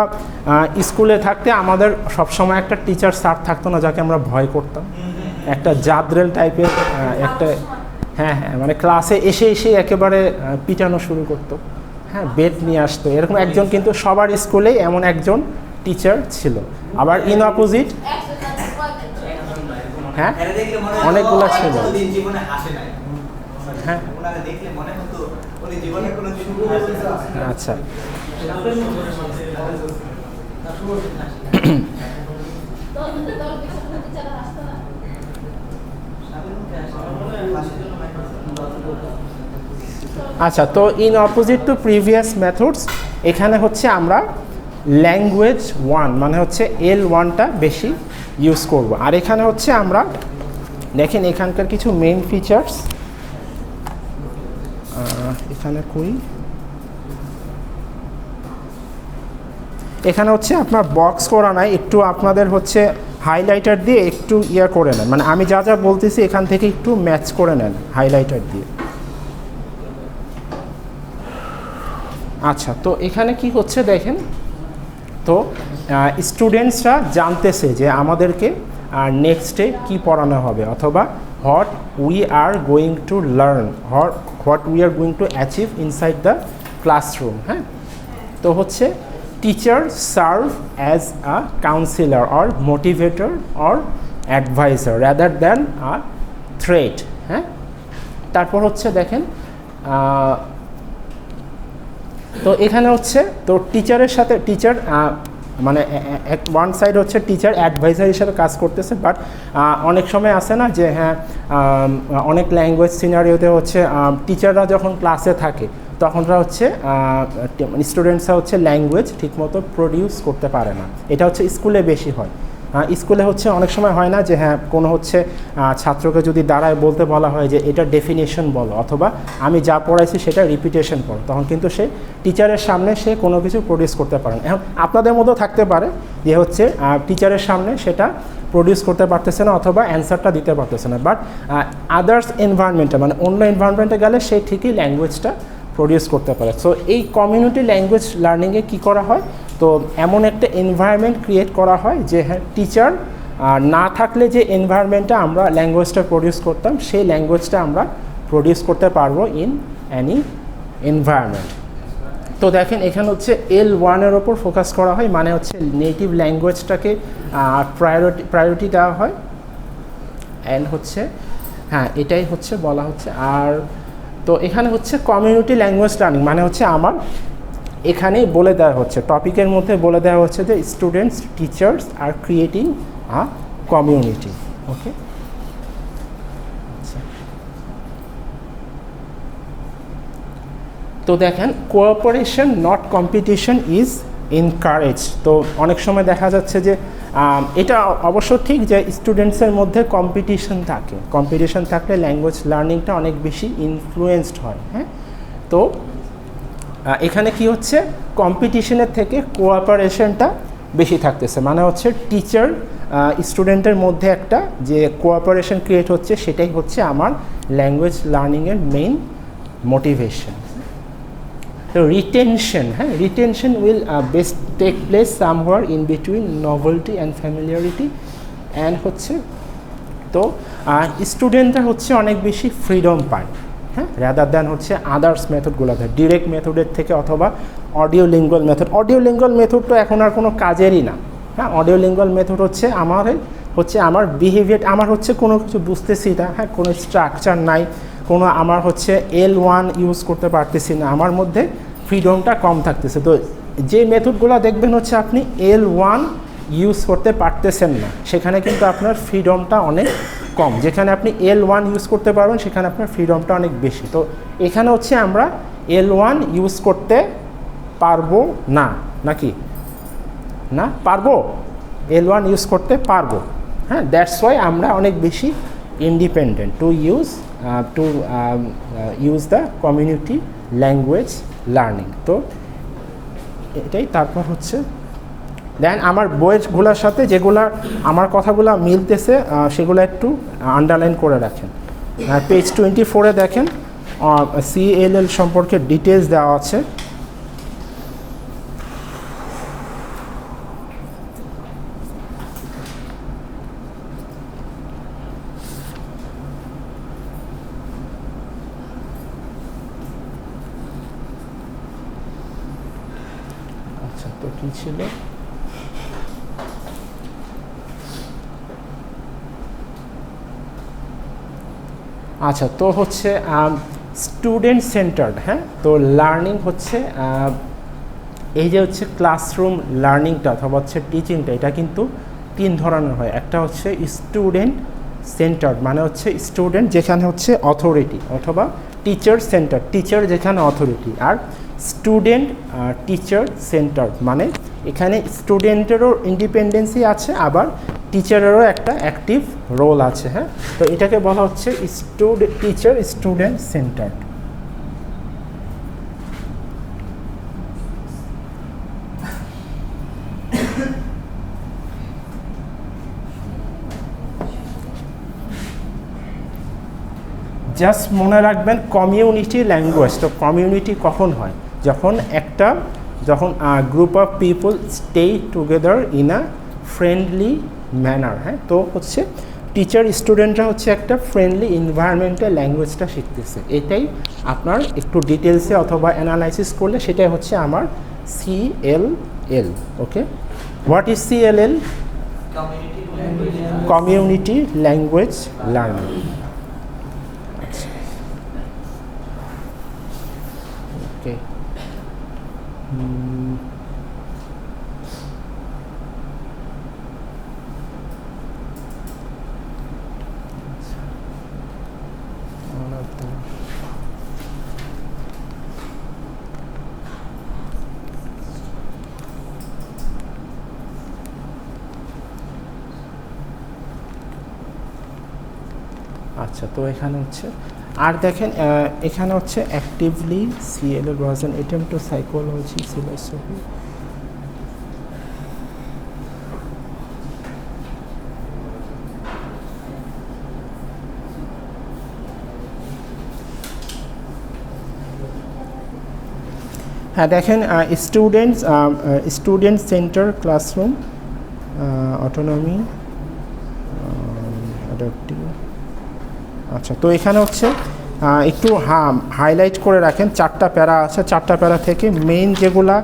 স্কুলে থাকতে আমাদের সবসময় একটা টিচার স্যার থাকতো না যাকে আমরা ভয় করতাম, একটা জাদরেল টাইপের একটা। হ্যাঁ হ্যাঁ, মানে ক্লাসে এসে একেবারে পিটানো শুরু করতো। হ্যাঁ, বেড নিয়ে আসতো, এরকম একজন কিন্তু সবার স্কুলেই এমন একজন টিচার ছিল। আবার ইন অপোজিট হ্যাঁ অনেকগুলো ছিল। হ্যাঁ আচ্ছা, আচ্ছা, তো in opposite to previous methods এখানে হচ্ছে আমরা ল্যাঙ্গুয়েজ 1 মানে হচ্ছে L1টা বেশি ইউজ করব। আর এখানে হচ্ছে আমরা দেখেন এখানকার কিছু মেইন ফিচার্স এখানে এখানে হচ্ছে আপনার বক্স করা নাই, একটু আপনাদের হচ্ছে হাইলাইটার দিয়ে একটু করে নেন, মানে আমি যা যা বলতেছি এখান থেকে একটু ম্যাচ করে নেন হাইলাইটার দিয়ে। আচ্ছা, তো এখানে কি হচ্ছে দেখেন, তো স্টুডেন্টসরা জানতেছে যে আমাদেরকে নেক্সটে কি পড়ানো হবে, অথবা what we are going to learn, what we are going to achieve inside the classroom. হ্যাঁ, তো হচ্ছে teacher serve as a counsellor or motivator or adviser rather than a threat. হ্যাঁ, তারপর হচ্ছে দেখেন তো এখানে হচ্ছে তো টিচারের সাথে টিচার মানে ওয়ান সাইড হচ্ছে টিচার অ্যাডভাইজার হিসেবে কাজ করতেছে, বাট অনেক সময় আসে না যে হ্যাঁ অনেক ল্যাঙ্গুয়েজ সিনারিওতে হচ্ছে টিচাররা যখন ক্লাসে থাকে তখনরা হচ্ছে স্টুডেন্টসরা হচ্ছে ল্যাঙ্গুয়েজ ঠিকমতো প্রডিউস করতে পারে না। এটা হচ্ছে স্কুলে বেশি হয়। স্কুলে হচ্ছে অনেক সময় হয় না যে হ্যাঁ কোনো হচ্ছে ছাত্রকে যদি দাঁড়ায় বলতে বলা হয় যে এটা ডেফিনেশন বলো, অথবা আমি যা পড়াইছি সেটা রিপিটেশন করো, তখন কিন্তু সে টিচারের সামনে সে কোনো কিছু প্রডিউস করতে পারে না। এখন আপনাদের মধ্যেও থাকতে পারে যে হচ্ছে টিচারের সামনে সেটা প্রডিউস করতে পারতেছে না অথবা অ্যান্সারটা দিতে পারতেছে না, বাট আদার্স এনভায়রনমেন্টে মানে অন্য এনভায়রনমেন্টে গেলে সে ঠিকই ল্যাঙ্গুয়েজটা প্রডিউস করতে পারে। সো এই কমিউনিটি ল্যাঙ্গুয়েজ লার্নিংয়ে কী করা হয়, তো এমন একটা এনভায়রনমেন্ট ক্রিয়েট করা হয় যে হ্যাঁ টিচার না থাকলে যে এনভায়রনমেন্টটা আমরা ল্যাঙ্গুয়েজটা প্রডিউস করতাম সেই ল্যাঙ্গুয়েজটা আমরা প্রডিউস করতে পারবো ইন অ্যানি এনভায়রনমেন্ট। তো দেখেন এখানে হচ্ছে L1-এর ওপর ফোকাস করা হয়, মানে হচ্ছে নেটিভ ল্যাঙ্গুয়েজটাকে প্রায়োরিটি দেওয়া হয়। অ্যান্ড হচ্ছে হ্যাঁ এটাই হচ্ছে বলা হচ্ছে। আর তো এখানে হচ্ছে কমিউনিটি ল্যাঙ্গুয়েজ লার্নিং মানে হচ্ছে আমার এখানেই বলে দেওয়া হচ্ছে, টপিকের মধ্যে বলে দেওয়া হচ্ছে যে students teachers are creating a community. Okay, তো দেখেন cooperation not competition is encourage. তো অনেক সময় দেখা যাচ্ছে যে এটা অবশ্য ঠিক যে স্টুডেন্টসের মধ্যে কম্পিটিশন থাকলে ল্যাঙ্গুয়েজ লার্নিংটা অনেক বেশি ইনফ্লুয়েসড হয়। হ্যাঁ, তো এখানে কি হচ্ছে কম্পিটিশনের থেকে কোঅপারেশনটা বেশি থাকতেছে, মানে হচ্ছে টিচার স্টুডেন্টের মধ্যে একটা যে কোঅপারেশন ক্রিয়েট হচ্ছে সেটাই হচ্ছে আমার ল্যাঙ্গুয়েজ লার্নিংয়ের মেইন মোটিভেশন। তো রিটেনশন, হ্যাঁ retention will best take place somewhere in between novelty and familiarity. And হচ্ছে তো স্টুডেন্টরা হচ্ছে অনেক বেশি ফ্রিডম পায়, হ্যাঁ রাদার দ্যান হচ্ছে আদার্স মেথডগুলোতে, ডিরেক্ট মেথডের থেকে অথবা audio lingual method. Audio lingual method তো এখন আর কোনো কাজেরই না। হ্যাঁ, অডিও লিঙ্গুয়াল মেথড হচ্ছে আমার বিহেভিয়ার, আমার হচ্ছে কোনো কিছু বুঝতেছি না, হ্যাঁ কোনো স্ট্রাকচার নাই, কোনো আমার হচ্ছে L1 ইউজ করতে পারতেছি না, আমার মধ্যে ফ্রিডমটা কম থাকতেছে। তো যে মেথডগুলো দেখবেন হচ্ছে আপনি L1 ইউজ করতে পারতেছেন না, সেখানে কিন্তু আপনার ফ্রিডমটা অনেক কম। যেখানে আপনি L1 ইউজ করতে পারবেন সেখানে আপনার ফ্রিডমটা অনেক বেশি। তো এখানে হচ্ছে আমরা L1 ইউজ করতে পারবো না, নাকি না পারবো? L1 ইউজ করতে পারবো, হ্যাঁ দ্যাটস ওয়াই আমরা অনেক বেশি independent to use the community language learning. তো এটাই। তারপর হচ্ছে দেন আমার বইয়েরগুলোর সাথে যেগুলো আমার কথাগুলো মিলতেছে সেগুলো একটু আন্ডারলাইন করে রাখেন। পেজ 24-এ দেখেন CLL সম্পর্কে ডিটেলস দেওয়া আছে। আচ্ছা, তো কী ছিল? আচ্ছা, তো হচ্ছে স্টুডেন্ট সেন্টার্ড। হ্যাঁ, তো লার্নিং হচ্ছে এই যে হচ্ছে ক্লাসরুম লার্নিংটা অথবা হচ্ছে টিচিংটা, এটা কিন্তু 3 ধরনের হয়। একটা হচ্ছে স্টুডেন্ট সেন্টার্ড, মানে হচ্ছে স্টুডেন্ট যেখানে হচ্ছে অথরিটি, অথবা টিচার সেন্টার, টিচার যেখানে অথরিটি। আর স্টুডেন্ট টিচার সেন্টার্ড মানে এখানে স্টুডেন্টেরও ইন্ডিপেন্ডেন্সি আছে, আবার টিচারেরও একটা অ্যাক্টিভ রোল আছে। হ্যাঁ, তো এটাকে বলা হচ্ছে টিচার স্টুডেন্ট সেন্টার্ড। জাস্ট মনে রাখবেন কমিউনিটি ল্যাঙ্গুয়েজ। তো কমিউনিটি কখন হয়? যখন group of people stay together in a friendly manner. হ্যাঁ, তো হচ্ছে টিচার স্টুডেন্টরা হচ্ছে একটা ফ্রেন্ডলি এনভায়রনমেন্টে ল্যাঙ্গুয়েজটা শিখতেছে। এটাই আপনার একটু ডিটেলসে অথবা অ্যানালাইসিস করলে সেটাই হচ্ছে আমার CLL। Okay, what is CLL? Community language learning. Okay, আচ্ছা, তো এখানে হচ্ছে আর দেখেন এখানে হচ্ছে actively CLL was an attempt to psychology philosophy। হ্যাঁ দেখেন student centre classroom autonomy adaptive. আচ্ছা, তো এখানে হচ্ছে একটু হাইলাইট করে রাখেন, 4টা প্যারা আছে, 4টা প্যারা থেকে মেইন যেগুলা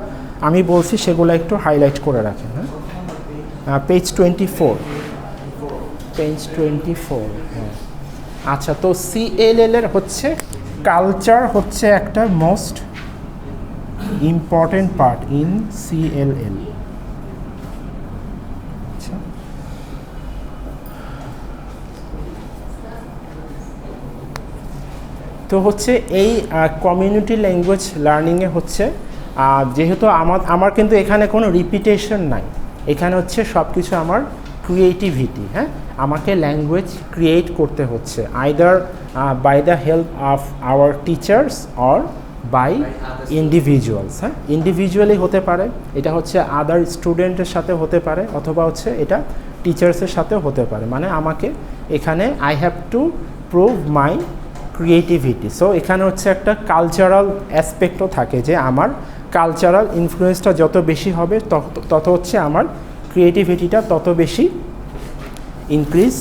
আমি বলছি সেগুলো একটু হাইলাইট করে রাখেন। হ্যাঁ, পেজ 24, পেজ 24। হ্যাঁ, আচ্ছা, তো CLL এর হচ্ছে কালচার হচ্ছে একটা most important part in CLL। আচ্ছা, তো হচ্ছে এই কমিউনিটি ল্যাঙ্গুয়েজ লার্নিংয়ে হচ্ছে যেহেতু আমার কিন্তু এখানে কোনো রিপিটেশন নাই, এখানে হচ্ছে সব কিছু আমার ক্রিয়েটিভিটি। হ্যাঁ, আমাকে ল্যাঙ্গুয়েজ ক্রিয়েট করতে হচ্ছে either by the help of our teachers or by individuals. হ্যাঁ, ইন্ডিভিজুয়ালি হতে পারে, এটা হচ্ছে আদার স্টুডেন্টের সাথে হতে পারে, অথবা হচ্ছে এটা টিচার্সের সাথেও হতে পারে। মানে আমাকে এখানে I have to prove my creativity. So এখানে হচ্ছে একটা কালচারাল অ্যাসপেক্টও থাকে, যে আমার কালচারাল ইনফ্লুয়েন্সটা যত বেশি হবে তত হচ্ছে আমার ক্রিয়েটিভিটিটা তত বেশি ইনক্রিজ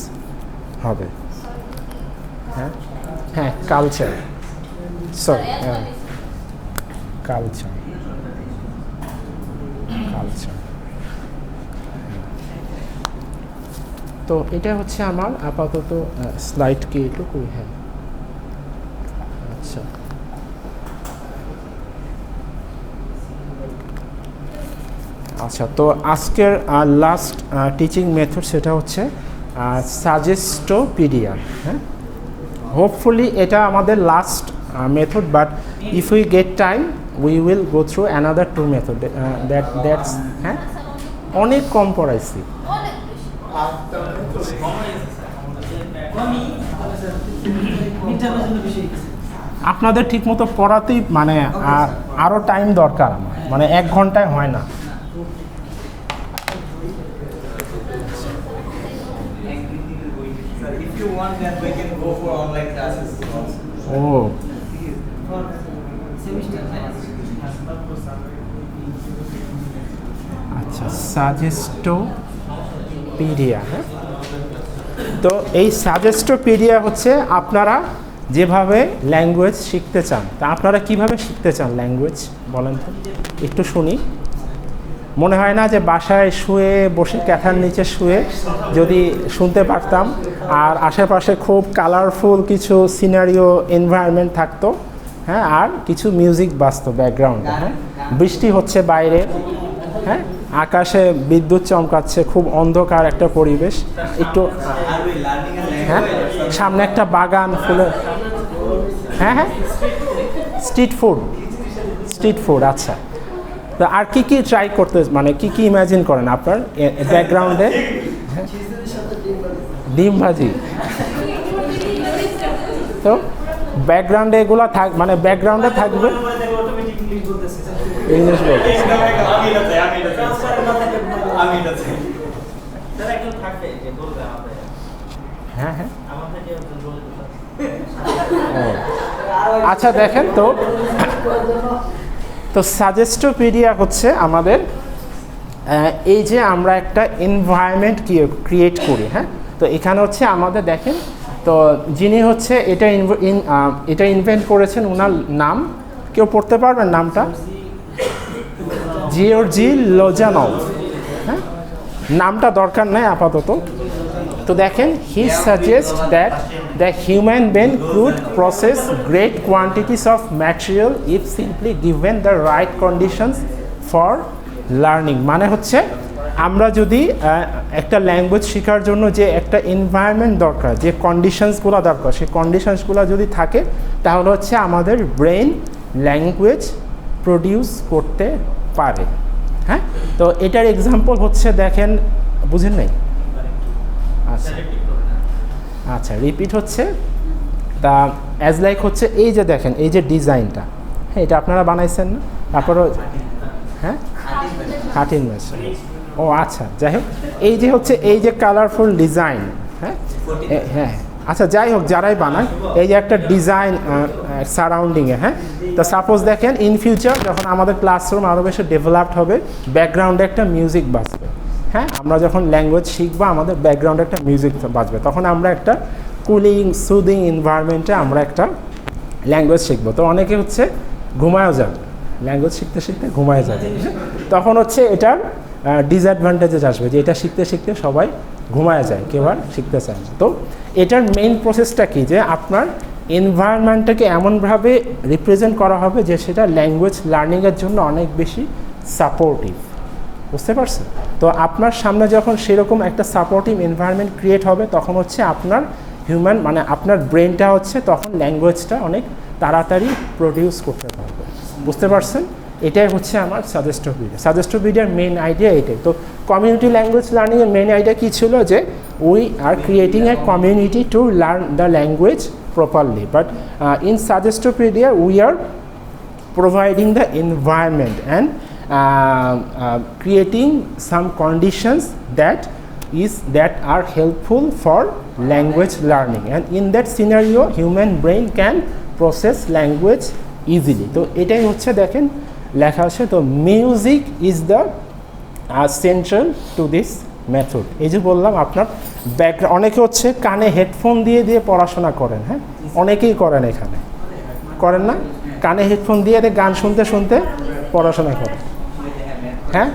হবে। হ্যাঁ হ্যাঁ, কালচার, সরি, কালচার, কালচার। তো এটা হচ্ছে আমার আপাতত স্লাইড কি একটু করি। হ্যাঁ, আচ্ছা, আচ্ছা, তো আজকের লাস্ট টিচিং মেথড সেটা হচ্ছে সাজেস্টোপিডিয়া। হ্যাঁ, হোপফুলি এটা আমাদের last method, but if we gate time we will go through another 2 method. That's, হ্যাঁ, অনেক কম পড়াইছি। আপনাদের ঠিকমতো পড়াতেই মানে আরও টাইম দরকার আমার, মানে 1 ঘন্টায় হয় না। ও আচ্ছা, সাজেস্টোপিডিয়া। হ্যাঁ, তো এই সাজেস্টোপিডিয়া হচ্ছে আপনারা যেভাবে ল্যাঙ্গুয়েজ শিখতে চান, তা আপনারা কিভাবে শিখতে চান ল্যাঙ্গুয়েজ বলেন তো, একটু শুনি। মনে হয় না যে বাসায় শুয়ে বসে ক্যাথার নিচে শুয়ে যদি শুনতে পারতাম, আর আশেপাশে খুব কালারফুল কিছু সিনারিও এনভায়রনমেন্ট থাকতো। হ্যাঁ, আর কিছু মিউজিক বাজতো ব্যাকগ্রাউন্ডে। হ্যাঁ, বৃষ্টি হচ্ছে বাইরে। হ্যাঁ, আকাশে বিদ্যুৎ চমকাচ্ছে, খুব অন্ধকার একটা পরিবেশ। একটু, হ্যাঁ, সামনে একটা বাগান ফুলের। হ্যাঁ হ্যাঁ, স্ট্রিট ফুড। আচ্ছা, তো আর কি ট্রাই করতে, মানে কি ইমাজিন করেন আপনার ব্যাকগ্রাউন্ডে? ডিম ভাজি। তো ব্যাকগ্রাউন্ডে এগুলো মানে ব্যাকগ্রাউন্ডে থাকবে ইংলিশ বলতে। হ্যাঁ হ্যাঁ, আচ্ছা, দেখেন তো সাজেস্টোপিডিয়া হচ্ছে আমাদের এই যে আমরা একটা এনভায়রনমেন্ট ক্রিয়েট করি। হ্যাঁ, তো এখানে হচ্ছে আমাদের দেখেন, তো যিনি হচ্ছে এটা ইনভেন্ট করেছেন, ওনার নাম কেউ পড়তে পারবেন নামটা? জিওর্জি লোজানভ। হ্যাঁ, নামটা দরকার নাই আপাতত। তো দেখেন, he suggest that the human brain could process great quantities of material if simply given the right conditions for learning. মানে হচ্ছে আমরা যদি একটা ল্যাঙ্গুয়েজ শেখার জন্য যে একটা এনভায়রনমেন্ট দরকার, যে কন্ডিশনসগুলো দরকার, সেই কন্ডিশনসগুলো যদি থাকে তাহলে হচ্ছে আমাদের ব্রেন ল্যাঙ্গুয়েজ প্রডিউস করতে পারে। হ্যাঁ, তো এটার এক্সাম্পল হচ্ছে দেখেন, বুঝেন নাই? আচ্ছা আচ্ছা, রিপিট হচ্ছে তা অ্যাজ লাইক হচ্ছে এই যে দেখেন, এই যে ডিজাইনটা, হ্যাঁ, এটা আপনারা বানাইছেন না? তারপরে হ্যাঁ, কাটিং মেশিন। ও আচ্ছা, যাই হোক, এই যে হচ্ছে এই যে কালারফুল ডিজাইন। হ্যাঁ হ্যাঁ, আচ্ছা যাই হোক, যারাই বানায় এই যে একটা ডিজাইন সারাউন্ডিংয়ে, হ্যাঁ, তো সাপোজ দেখেন ইন ফিউচার যখন আমাদের ক্লাসরুম আরও বেশি ডেভেলপড হবে, ব্যাকগ্রাউন্ডে একটা মিউজিক বাজবে, হ্যাঁ, আমরা যখন ল্যাঙ্গুয়েজ শিখবো আমাদের ব্যাকগ্রাউন্ডে একটা মিউজিক বাজবে, তখন আমরা একটা কুলিং সুদিং এনভায়রনমেন্টে আমরা একটা ল্যাঙ্গুয়েজ শিখবো। তো অনেকে হচ্ছে ঘুমায়ও যাবে, ল্যাঙ্গুয়েজ শিখতে শিখতে ঘুমায় যাবে, তখন হচ্ছে এটার ডিসঅ্যাডভান্টেজেস আসবে যে এটা শিখতে শিখতে সবাই ঘুমায় যায়, কেউ আর শিখতে চায় না। তো এটার মেইন প্রসেসটা কি, যে আপনার এনভায়রনমেন্টটাকে এমনভাবে রিপ্রেজেন্ট করা হবে যে সেটা ল্যাঙ্গুয়েজ লার্নিংয়ের জন্য অনেক বেশি সাপোর্টিভ, বুঝতে পারছেন? তো আপনার সামনে যখন সেরকম একটা সাপোর্টিভ এনভায়রনমেন্ট ক্রিয়েট হবে, তখন হচ্ছে আপনার হিউম্যান মানে আপনার ব্রেনটা হচ্ছে তখন ল্যাঙ্গুয়েজটা অনেক তাড়াতাড়ি প্রডিউস করতে পারবে, বুঝতে পারছেন? এটাই হচ্ছে আমার সাজেস্টোপিডিয়ার মেইন আইডিয়া এটাই। তো কমিউনিটি ল্যাঙ্গুয়েজ লার্নিংয়ের মেইন আইডিয়া কী ছিল, যে we are creating a community to learn the language properly, but in Suggestopedia we are providing the environment and creating some conditions that are helpful for language learning, and in that scenario human brain can process language easily. তো এটাই হচ্ছে দেখেন লেখা আছে, তো music is the central to this method. এই যে বললাম আপনার ব্যাকগ্রাউন্ড, অনেকে হচ্ছে কানে হেডফোন দিয়ে দিয়ে পড়াশোনা করেন, হ্যাঁ, অনেকেই করেন, এখানে করেন না, কানে হেডফোন দিয়ে গান শুনতে শুনতে পড়াশোনা করেন, হ্যাঁ,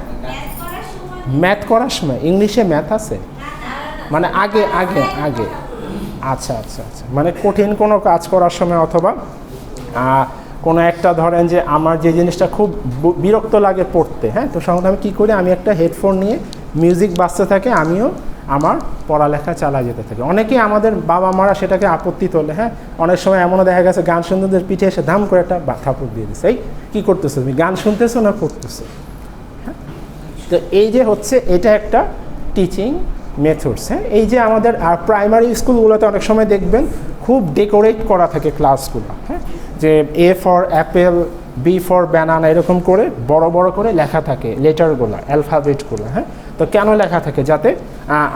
ম্যাথ করার সময় ইংলিশে ম্যাথ আছে মানে আগে আগে আগে আচ্ছা আচ্ছা আচ্ছা, মানে কঠিন কোনো কাজ করার সময় অথবা কোনো একটা ধরেন যে আমার যে জিনিসটা খুব বিরক্ত লাগে পড়তে, হ্যাঁ, তো সাধারণত আমি কী করি, আমি একটা হেডফোন নিয়ে মিউজিক বাজতে থাকে, আমিও আমার পড়ালেখা চালা যেতে থাকে। অনেকেই আমাদের বাবা মারা সেটাকে আপত্তি তোলে, হ্যাঁ, অনেক সময় এমনও দেখা গেছে গান শুনতে পিঠে এসে ধাম করে একটা থাপড় দিয়ে দিচ্ছে, এই কী করতেছো তুমি, গান শুনতেছো না পড়তেছো, হ্যাঁ। তো এই যে হচ্ছে এটা একটা টিচিং মেথডস, হ্যাঁ। এই যে আমাদের প্রাইমারি স্কুলগুলোতে অনেক সময় দেখবেন খুব ডেকোরেট করা থাকে ক্লাসগুলো, হ্যাঁ, যে A for apple, B for banana এরকম করে বড় বড় করে লেখা থাকে লেটারগুলো, অ্যালফাবেটগুলো, হ্যাঁ। তো কেন লেখা থাকে, যাতে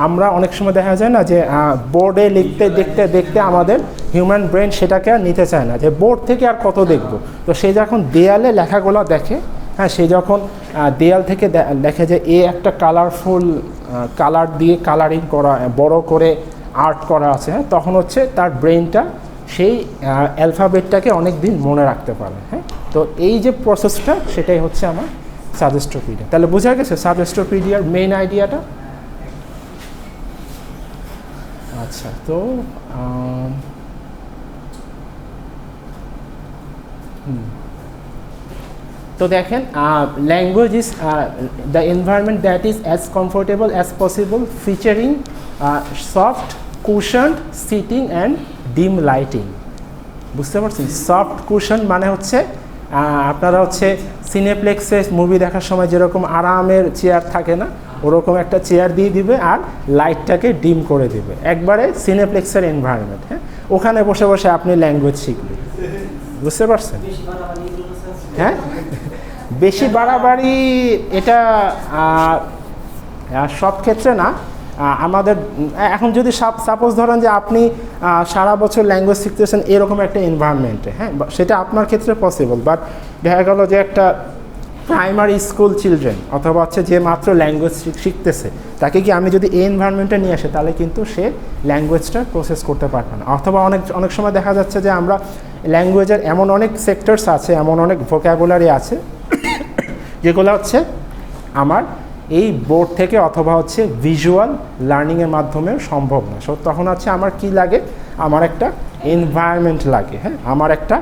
আমরা অনেক সময় দেখা যায় না যে বোর্ডে লিখতে দেখতে দেখতে আমাদের হিউম্যান ব্রেন সেটাকে আর নিতে চায় না, যে বোর্ড থেকে আর কত দেখব। তো সে যখন দেয়ালে লেখাগুলো দেখে, হ্যাঁ, সে যখন দেয়াল থেকে দেখে যে এ একটা কালারফুল কালার দিয়ে কালারিং করা, বড় করে আর্ট করা আছে, হ্যাঁ, তখন হচ্ছে তার ব্রেনটা সেই অ্যালফাবেটটাকে অনেক দিন মনে রাখতে পারে, হ্যাঁ। তো এই যে প্রসেসটা সেটাই হচ্ছে আমার সাজেস্টোপিডিয়া। তাহলে বোঝা গেছে সাজেস্টোপিডিয়ার মেইন আইডিয়াটা। আচ্ছা, তো তো দেখেন language is the environment that is as comfortable as possible, featuring soft cushion seating and dim lighting. বুঝতে পারছেন? সফট কুশন মানে হচ্ছে আপনারা হচ্ছে সিনেপ্লেক্সে মুভি দেখার সময় যেরকম আরামের চেয়ার থাকে না, ওরকম একটা চেয়ার দিয়ে দিবে আর লাইটটাকে ডিম করে দিবে, একবারে সিনেপ্লেক্সের এনভায়রনমেন্ট, হ্যাঁ। ওখানে বসে বসে আপনি ল্যাঙ্গুয়েজ শিখবেন, বুঝতে পারছেন? হ্যাঁ, বেশি বাড়াবাড়ি এটা সব ক্ষেত্রে না। আমাদের এখন যদি সাপোজ ধরেন যে আপনি সারা বছর ল্যাঙ্গুয়েজ শিখতেছেন এরকম একটা এনভায়রনমেন্টে, হ্যাঁ, সেটা আপনার ক্ষেত্রে পসিবল, বাট দেখা গেল যে একটা প্রাইমারি স্কুল চিলড্রেন অথবা হচ্ছে যে মাত্র ল্যাঙ্গুয়েজ শিখতেছে, তাকে কি আমি যদি এই এনভায়রনমেন্টে নিয়ে আসি, তাহলে কিন্তু সে ল্যাঙ্গুয়েজটা প্রসেস করতে পারবে না। অথবা অনেক সময় দেখা যাচ্ছে যে আমরা ল্যাঙ্গুয়েজের এমন অনেক সেক্টরস আছে, এমন অনেক ভোকাবুলারি আছে যেগুলো হচ্ছে আমার এই বোর্ড থেকে অথবা হচ্ছে ভিজুয়াল লার্নিংয়ের মাধ্যমে সম্ভব না। সো তখন হচ্ছে আমার কি লাগে, আমার একটা এনভায়রনমেন্ট লাগে, হ্যাঁ, আমার একটা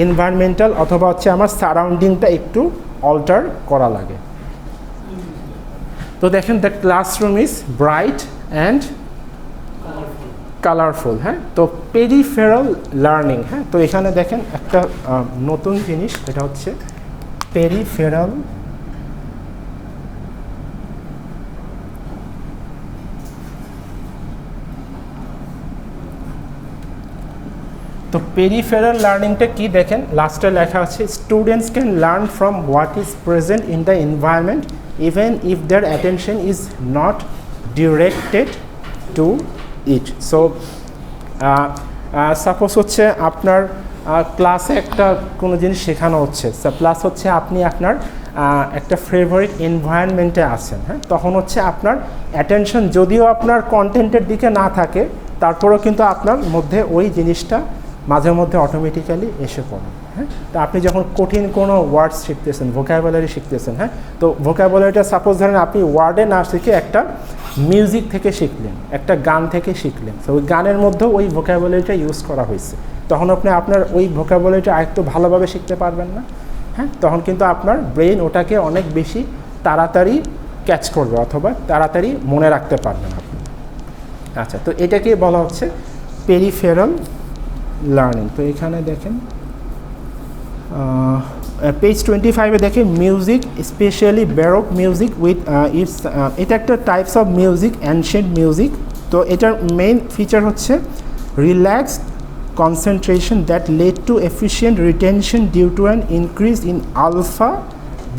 এনভায়রনমেন্টাল অথবা হচ্ছে আমার সারাউন্ডিংটা একটু অল্টার করা লাগে। তো দেখেন the classroom is bright and colourful, হ্যাঁ। তো পেরিফেরাল লার্নিং, হ্যাঁ, তো এখানে দেখেন একটা নতুন জিনিস, এটা হচ্ছে পেরিফেরাল তো পেরিফেরাল লার্নিংটা কি দেখেন লাস্টে লেখা আছে, students can learn from what is present in the environment even if their attention is not directed to it. So suppose হচ্ছে আপনার ক্লাসে একটা কোনো জিনিস শেখানো হচ্ছে, প্লাস হচ্ছে আপনি আপনার একটা ফেভারিট এনভায়রনমেন্টে আছেন, হ্যাঁ, তখন হচ্ছে আপনার অ্যাটেনশন যদিও আপনার কন্টেন্টের দিকে না থাকে, তারপরেও কিন্তু আপনার মধ্যে ওই জিনিসটা মাঝে মধ্যে অটোমেটিক্যালি এসে পড়ে, হ্যাঁ। তো আপনি যখন কঠিন কোনো ওয়ার্ডস শিখতেছেন, ভোকাবুলারি শিখতেছেন, হ্যাঁ, তো ভোকাবুলারিটা সাপোজ ধরেন আপনি ওয়ার্ডে না শিখে একটা মিউজিক থেকে শিখলেন, একটা গান থেকে শিখলেন, তো ওই গানের মধ্যেও ওই ভোকাবুলারিটা ইউজ করা হয়েছে, তখন আপনি আপনার ওই ভোকাবুলারিটা আরেকটু ভালোভাবে শিখতে পারবেন না, হ্যাঁ। তখন কিন্তু আপনার ব্রেন ওটাকে অনেক বেশি তাড়াতাড়ি ক্যাচ করবে অথবা তাড়াতাড়ি মনে রাখতে পারবেন আপনি। আচ্ছা, তো এটাকে বলা হচ্ছে পেরিফেরাল লার্নিং। তো এখানে দেখেন পেজ 25-এ দেখেন music, specially Barog music with its, এটা একটা types of music, ancient music. তো এটার মেইন ফিচার হচ্ছে relaxed concentration that led to efficient retention due to an increase in alpha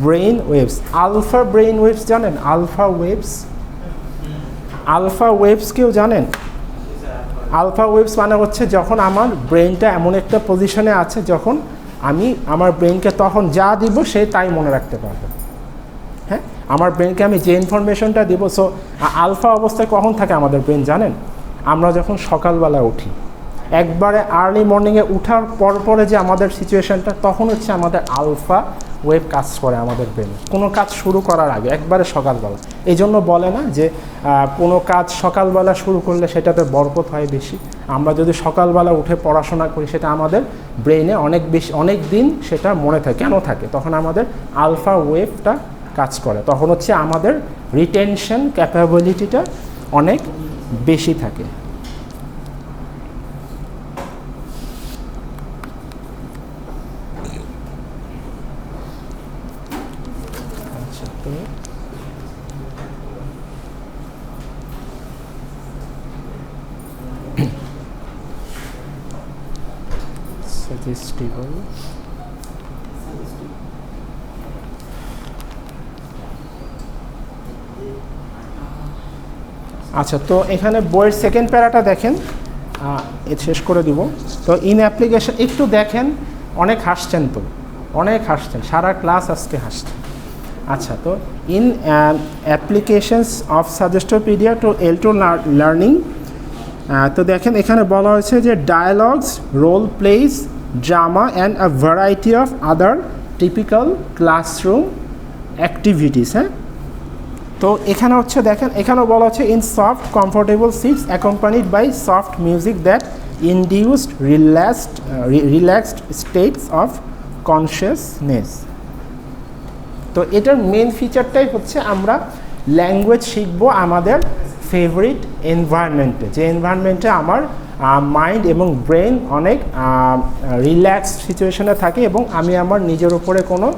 brain waves. Alpha brain waves জানেন? Alpha waves, alpha waves কেউ জানেন? Alpha waves মানে হচ্ছে যখন আমার ব্রেনটা এমন একটা পজিশনে আছে, যখন আমি আমার ব্রেনকে তখন যা দিব সে তাই মনে রাখতে পারবে, হ্যাঁ। আমার ব্রেনকে আমি যে ইনফরমেশনটা দিব, সো আলফা অবস্থায় কখন থাকে আমাদের ব্রেন জানেন? আমরা যখন সকালবেলা উঠি, একবারে আর্লি মর্নিংয়ে উঠার পরে যে আমাদের সিচুয়েশানটা, তখন হচ্ছে আমাদের আলফা ওয়েভ কাজ করে আমাদের ব্রেনে, কোনো কাজ শুরু করার আগে, একবারে সকালবেলা। এই জন্য বলে না যে কোনো কাজ সকালবেলা শুরু করলে সেটাতে বরকত হয় বেশি। আমরা যদি সকালবেলা উঠে পড়াশোনা করি, সেটা আমাদের ব্রেনে অনেক দিন সেটা মনে থাকে। কেন থাকে? তখন আমাদের আলফা ওয়েভটা কাজ করে, তখন হচ্ছে আমাদের রিটেনশন ক্যাপাবিলিটিটা অনেক বেশি থাকে। Suggestible. আচ্ছা, তো এখানে বইয়ের সেকেন্ড প্যারাটা দেখেন, শেষ করে দিব। তো ইন অ্যাপ্লিকেশন একটু দেখেন, অনেক হাসছেন, তো অনেক হাসছেন, সারা ক্লাস আজকে হাসছেন। আচ্ছা, তো in applications of suggestopedia to L2 learning, তো দেখেন এখানে বলা হয়েছে যে dialogues, role plays, drama and a variety of other typical classroom activities, হ্যাঁ। তো এখানে হচ্ছে দেখেন, এখানেও বলা হচ্ছে in soft comfortable seats accompanied by soft music that induced relaxed states of consciousness. তো এটার মেন ফিচারটাই হচ্ছে আমরা ল্যাঙ্গুয়েজ শিখবো আমাদের ফেভারিট এনভায়রনমেন্টে, যে এনভায়রনমেন্টে আমার মাইন্ড এবং ব্রেন অনেক রিল্যাক্সড সিচুয়েশনে থাকে এবং আমি আমার নিজের উপরে কোনো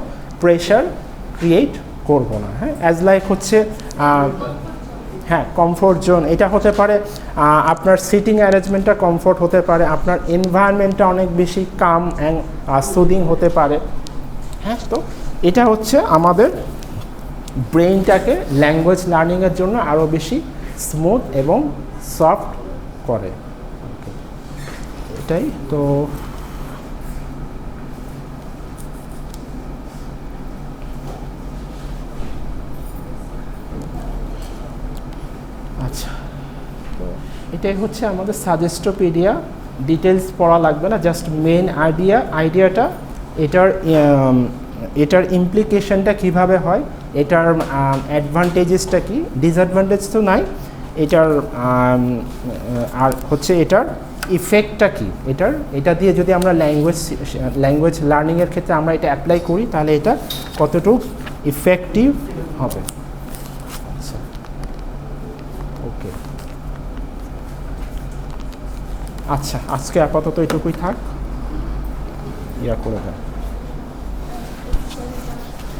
প্রেশার ক্রিয়েট করব না, হ্যাঁ। অ্যাজ লাইক হচ্ছে হ্যাঁ কমফোর্ট জোন, এটা হতে পারে আপনার সিটিং অ্যারেঞ্জমেন্টটা কমফোর্ট হতে পারে, আপনার এনভায়রনমেন্টটা অনেক বেশি কাম অ্যান্ড সুদিং হতে পারে, হ্যাঁ। তো এটা হচ্ছে আমাদের ব্রেনটাকে ল্যাঙ্গুয়েজ লার্নিংয়ের জন্য আরও বেশি স্মুথ এবং সফট করে, এটাই। তো আচ্ছা, তো এটাই হচ্ছে আমাদের সাজেস্টোপিডিয়া। ডিটেলস পড়া লাগবে না, জাস্ট মেন আইডিয়াটা, এটার ইমপ্লিকেশনটা কিভাবে হয়, এটার অ্যাডভান্টেজেসটা কি, ডিসঅ্যাডভান্টেজ তো নাই, এটার আর হচ্ছে এটার ইফেক্টটা কি, এটা দিয়ে যদি আমরা ল্যাঙ্গুয়েজ লার্নিংয়ের ক্ষেত্রে আমরা এটা অ্যাপ্লাই করি, তাহলে এটা কতটুকু ইফেক্টিভ হবে। আচ্ছা, ওকে, আচ্ছা, আজকে আপাতত এটুকুই থাক, করে দেন,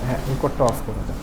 হ্যাঁ রেকর্ডটা অফ করে দেন।